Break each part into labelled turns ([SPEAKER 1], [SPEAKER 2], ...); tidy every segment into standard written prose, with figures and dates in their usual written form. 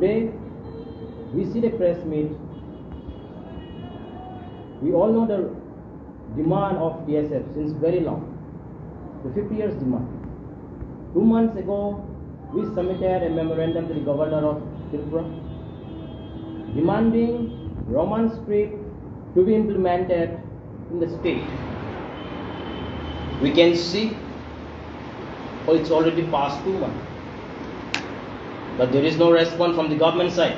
[SPEAKER 1] Today, we see the press meet. We all know the demand of TSF since very long, the 50 years demand. 2 months ago, we submitted a memorandum to the governor of Tripura demanding Roman script to be implemented in the state. We can see, it's already past 2 months. But there is no response from the government side.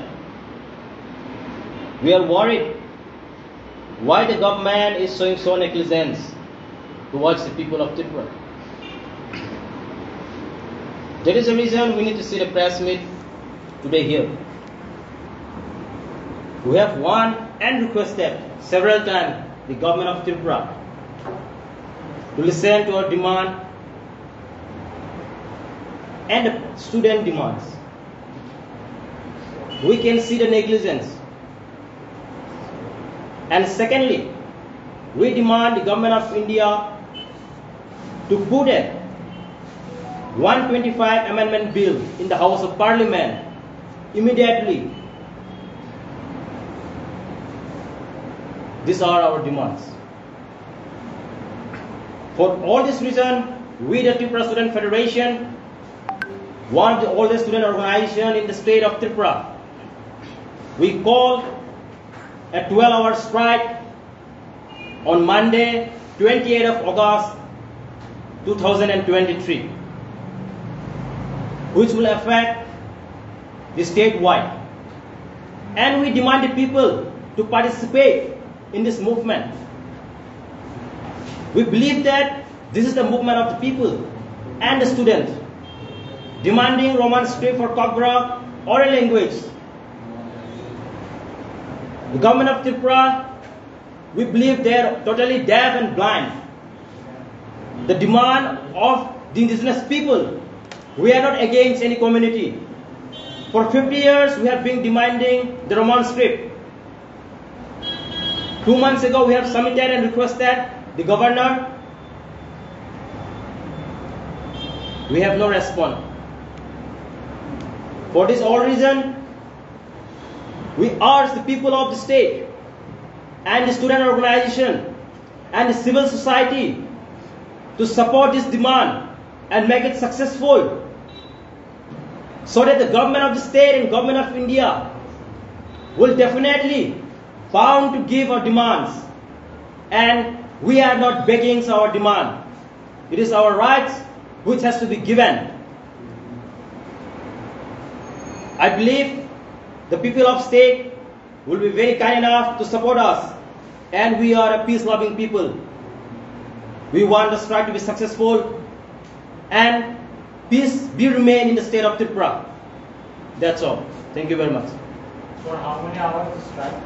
[SPEAKER 1] We are worried why the government is showing so negligence towards the people of Tripura. There is a reason we need to see the press meet today here. We have warned and requested several times the government of Tripura to listen to our demand and the student demands. We can see the negligence. And secondly, we demand the government of India to put a 125 amendment bill in the House of Parliament immediately. These are our demands. For all this reason, we the Tripura Student Federation, one of the oldest student organization in the state of Tripura, we call a 12-hour strike on Monday, 28th of August 2023, which will affect the statewide. And we demand the people to participate in this movement. We believe that this is the movement of the people and the students demanding Roman script for Kokborok oral language. The government of Tripura, we believe they are totally deaf and blind. The demand of the indigenous people, we are not against any community. For 50 years, we have been demanding the Roman script. 2 months ago, we have submitted and requested the governor. We have no response. For this all reason, we urge the people of the state and the student organization and the civil society to support this demand and make it successful, so that the government of the state and government of India will definitely bound to give our demands. And we are not begging our demand. It is our rights which has to be given. I believe the people of state will be very kind enough to support us, and we are a peace-loving people. We want the strike to be successful and peace be remain in the state of Tripura. That's all. Thank you very much.
[SPEAKER 2] For how many hours the strike?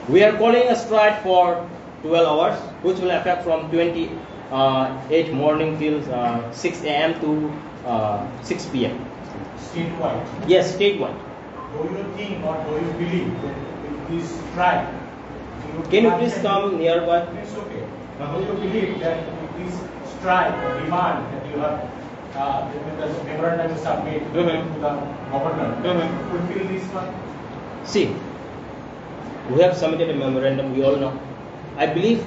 [SPEAKER 1] We are calling a strike for 12 hours, which will affect from 28 morning till 6 a.m. to 6 p.m.
[SPEAKER 2] Statewide?
[SPEAKER 1] Yes, statewide.
[SPEAKER 2] Do you think or do you believe that if this strike...
[SPEAKER 1] Can you please come nearby?
[SPEAKER 2] It's okay. Do you believe that if this strike or demand that you have the memorandum you submit to the governor fulfill this one?
[SPEAKER 1] See, we have submitted a memorandum, we all know. I believe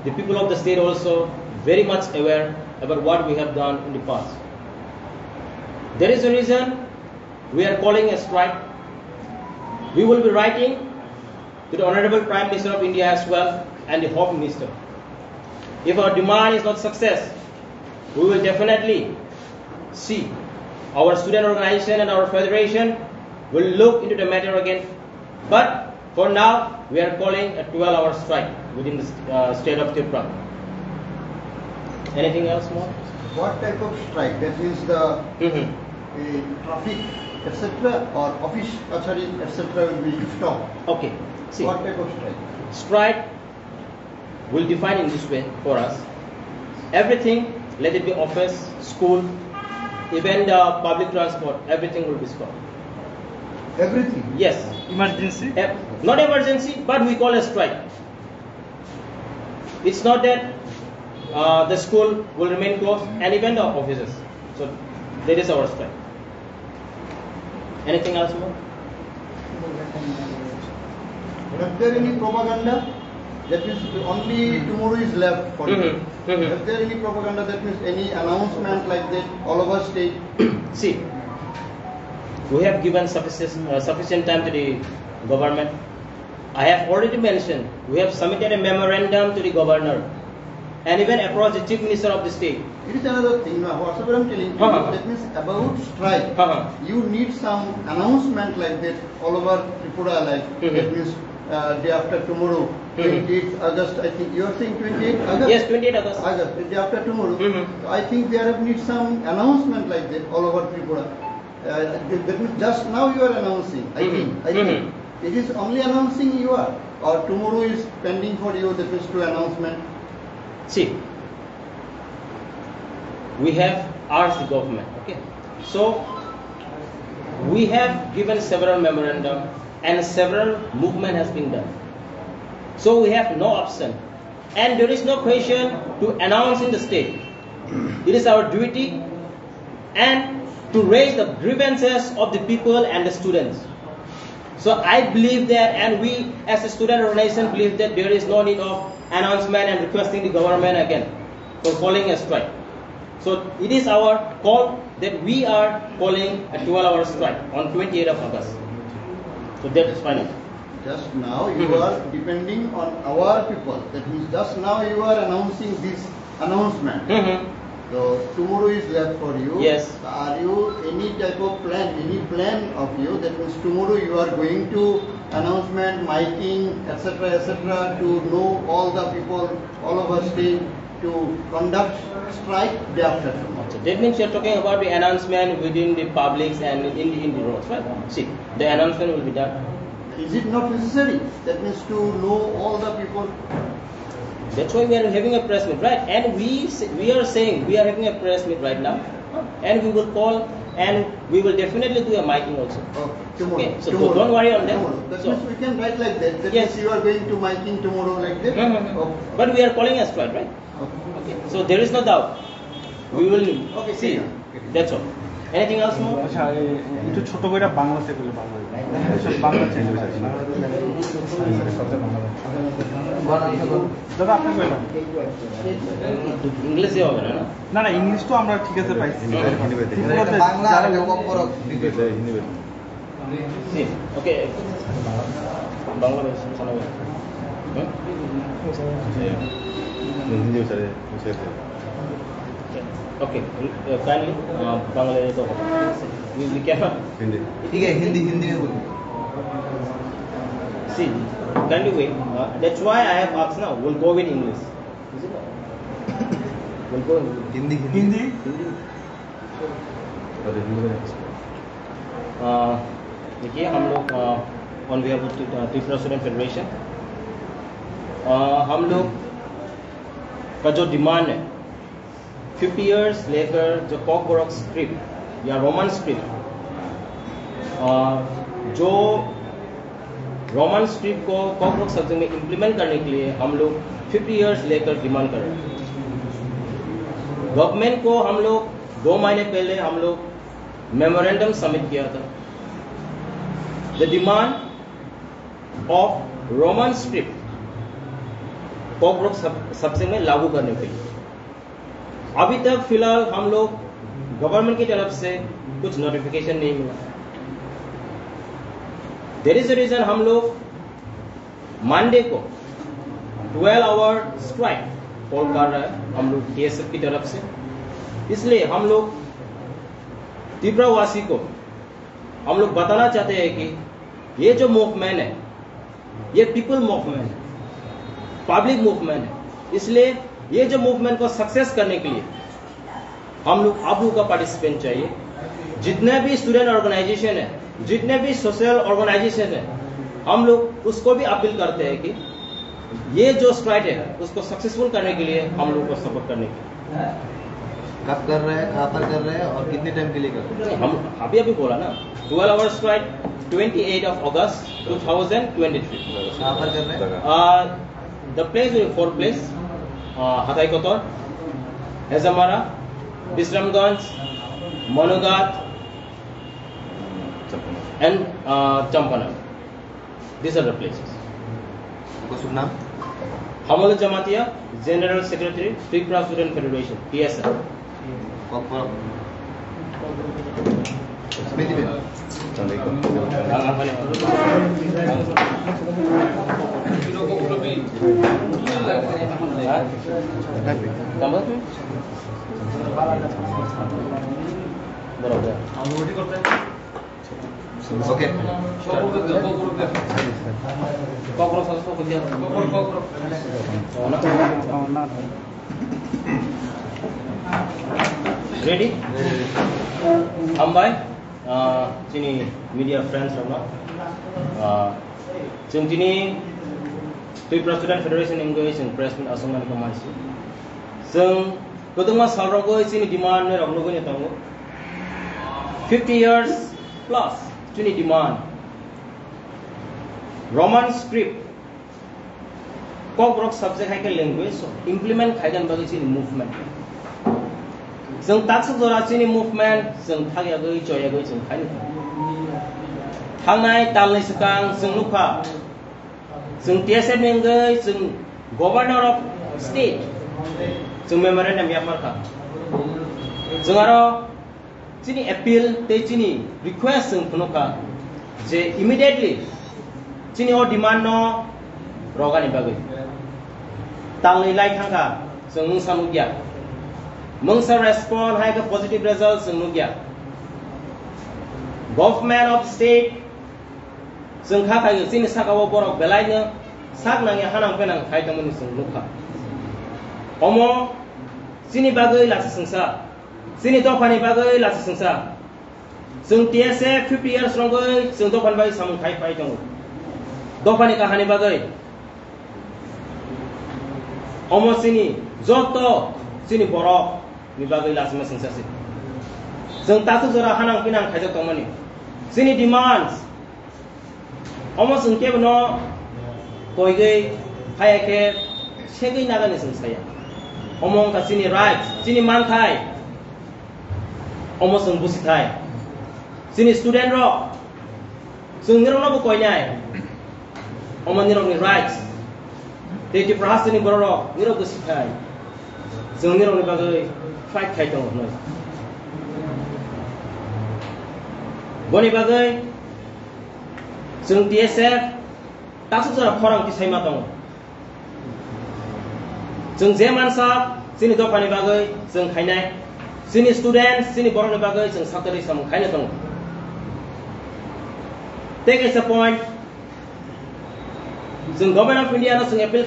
[SPEAKER 1] the people of the state also very much aware about what we have done in the past. There is a reason we are calling a strike. We will be writing to the Honorable Prime Minister of India as well and the Home Minister. If our demand is not success, we will definitely see our student organization and our federation will look into the matter again. But for now, we are calling a 12-hour strike within the state of Tripura. Anything else more?
[SPEAKER 3] What type of strike? That means the traffic, etc., or office, etc., will be stopped.
[SPEAKER 1] Okay. See,
[SPEAKER 3] what type of strike?
[SPEAKER 1] Strike will define in this way for us. Everything, let it be office, school, even the public transport, everything will be stopped.
[SPEAKER 3] Everything?
[SPEAKER 1] Yes.
[SPEAKER 2] Emergency?
[SPEAKER 1] Not emergency, but we call a strike. It's not that the school will remain closed and even the offices. So that is our strike. Anything else more?
[SPEAKER 3] Is there any propaganda? That means only tomorrow is left for you. Is there any propaganda, that means any announcement like that all over state?
[SPEAKER 1] See, we have given sufficient time to the government. I have already mentioned, we have submitted a memorandum to the governor and even approached the chief minister of the state.
[SPEAKER 3] It is another thing. Whatever I'm telling you, that means about strike. You need some announcement like that all over Tripura, like that means day after tomorrow, 28th August. I think you are saying 28th August.
[SPEAKER 1] Yes, 28th August.
[SPEAKER 3] August, day after tomorrow. So I think there need some announcement like that all over Tripura. That means just now you are announcing. I think it is only announcing you are, or tomorrow is pending for you. That means to announcement.
[SPEAKER 1] See, we have asked the government, okay, so we have given several memorandum and several movement has been done, so we have no option and there is no question to announce in the state. It is our duty and to raise the grievances of the people and the students. So I believe that, and we as a student organization believe that there is no need of announcement and requesting the government again for calling a strike. So it is our call that we are calling a 12-hour strike on 28th of August. So that is final.
[SPEAKER 3] Just now you are depending on our people. That means just now you are announcing this announcement. So tomorrow is left for you.
[SPEAKER 1] Yes.
[SPEAKER 3] Are you any type of plan, any plan of you? That means tomorrow you are going to announcement, miking, etc., to know all the people all over state to conduct strike day after tomorrow.
[SPEAKER 1] So that means you are talking about the announcement within the publics and in the roads, right? See, the announcement will be done.
[SPEAKER 3] Is it not necessary? That means to know all the people.
[SPEAKER 1] That's why we are having a press meet, right? And we are saying we are having a press meet right now, and we will call and we will definitely do a miking also.
[SPEAKER 3] Okay, tomorrow.
[SPEAKER 1] Okay, so
[SPEAKER 3] tomorrow.
[SPEAKER 1] don't worry on that.
[SPEAKER 3] That
[SPEAKER 1] So,
[SPEAKER 3] means we can write like that. That
[SPEAKER 1] yes.
[SPEAKER 3] means you are going to miking tomorrow like that. Okay.
[SPEAKER 1] But we are calling a strike, right? Okay. So there is no doubt. We will see. That's all. Anything else more?
[SPEAKER 4] আচ্ছা একটু ছোট করে বাংলাতে বলে Bangla change হয়ে যাচ্ছে দাদা আপনি বলেন
[SPEAKER 1] ইংলিশে হবে না
[SPEAKER 4] না না ইংলিশ তো আমরা ঠিক আছে পাইছি
[SPEAKER 5] বাংলা আর kokborok
[SPEAKER 1] ওকে বাংলা শোনাবে
[SPEAKER 6] হিন্দি স্যারে
[SPEAKER 1] Okay, kindly, Bangladesh to we cannot.
[SPEAKER 6] Hindi
[SPEAKER 5] ठीक है हिंदी में बोलिए
[SPEAKER 1] See, kindly wait. That's why I have asked now. We'll go with English. Is it? We'll go with
[SPEAKER 5] Hindi
[SPEAKER 4] Hindi
[SPEAKER 6] और हिंदी में
[SPEAKER 1] देखिए हम लोग on behalf of Tripura student federation हम लोग का जो डिमांड है 50 years लेकर जो कोकबोरोक स्क्रिप्ट या रोमन स्क्रिप्ट जो रोमन स्क्रिप्ट को कोकबोरोक सब्जेक्ट में इम्प्लीमेंट करने के लिए हम लोग 50 years लेकर डिमांड कर रहे हैं। गवर्नमेंट को हम लोग 2 महीने पहले हम लोग मेमोरेंडम सबमिट किया था। The demand of Roman script Kokborok subject में लागू करने के लिए अभी तक फिलहाल हम लोग गवर्नमेंट की तरफ से कुछ नोटिफिकेशन नहीं मिला। देयर इज अ रीजन हम लोग मंडे को 12-hour स्ट्राइक कॉल कर रहा है हम लोग TSF की तरफ से। इसलिए हम लोग त्रिपुरा वासी को हम लोग बताना चाहते हैं कि ये जो मूवमेंट है ये पीपल मूवमेंट है, पब्लिक मूवमेंट है। इसलिए ये जो मूवमेंट को सक्सेस करने के लिए हम लोग आप लोगों का पार्टिसिपेंट चाहिए। जितने भी स्टूडेंट ऑर्गेनाइजेशन है, जितने भी सोशल ऑर्गेनाइजेशन है, हम लोग उसको भी अपील करते हैं कि ये जो स्ट्राइक है उसको सक्सेसफुल करने के लिए हम लोग को सपोर्ट करने के लिए।
[SPEAKER 5] कब कर रहे हैं, कहाँ पर कर रहे हैं और कितने टाइम के लिए कर रहे हैं?
[SPEAKER 1] हम अभी बोला ना 12-hour स्ट्राइक 28 of August 2023।
[SPEAKER 5] कहाँ पर कर रहे हैं?
[SPEAKER 1] The place will 4 place Hathai Kotor, Hezamara, Bishramganj, Manugat, and Champana. These are the places.
[SPEAKER 5] शुभ नाम
[SPEAKER 1] Hamal Jamatia, General Secretary, Tripura Student Federation, TSF.
[SPEAKER 5] Kokborok Smriti ben okay
[SPEAKER 1] Ready? Ambai, sini media friends ramna. Sini Tripura Student Federation engage in pressment asungan kamasi. Sing kedua salrogo sini demand ni ramlogo ni tahu. 50 years plus sini demand. Roman script. Kokborok subject hai ke language so implement kaigan bagi sini movement. Sing taksuk zora sini movement sing thak ya goi joy ya goi sing khai ni. Thang nai tal nai sekang sing lupa. Sing TSF ni goi sing governor of state sing memorandum ya marka. Sing aro sini appeal te sini request sing punoka je immediately sini o demand no roga ni bagai. Tal nai lai thang ka sing mung sanu gya. Mungsa respond hai ke positive results sing nugya. Government of state sing kha khai sini sak awo borok belai ne sak nang ya hanang penang khai tamani sing nukha. Omo sini bagai la singsa. Sini to pani bagai la singsa. Sing TSF 50 years rongoi sing to pan bagai samung khai pai tong. Do pani kahani bagai. Omo sini joto sini borok ni bagai las masing sasi. Sing tasu zora hanang pinang khajak tomani. Sini demands. Omo sing ke bno koi gai khai ke segai naga ni sing saya. Omo ka sini rights, sini man thai. Omo sing busi thai. Sini student ro. Sing nirong no koi nyai. Omo nirong ni rights. Te Tripura sini borok nirong busi thai. Sing nirong ni bagai fight khai tong noi. Boni bagai sing TSF taksuk zara khorang ki saima tong. Sing zeman sa sini do pani bagai sing khainai. Sini student sini borong ni bagai sing sakari sam khainai tong. Take as a point sing government of India no sing appeal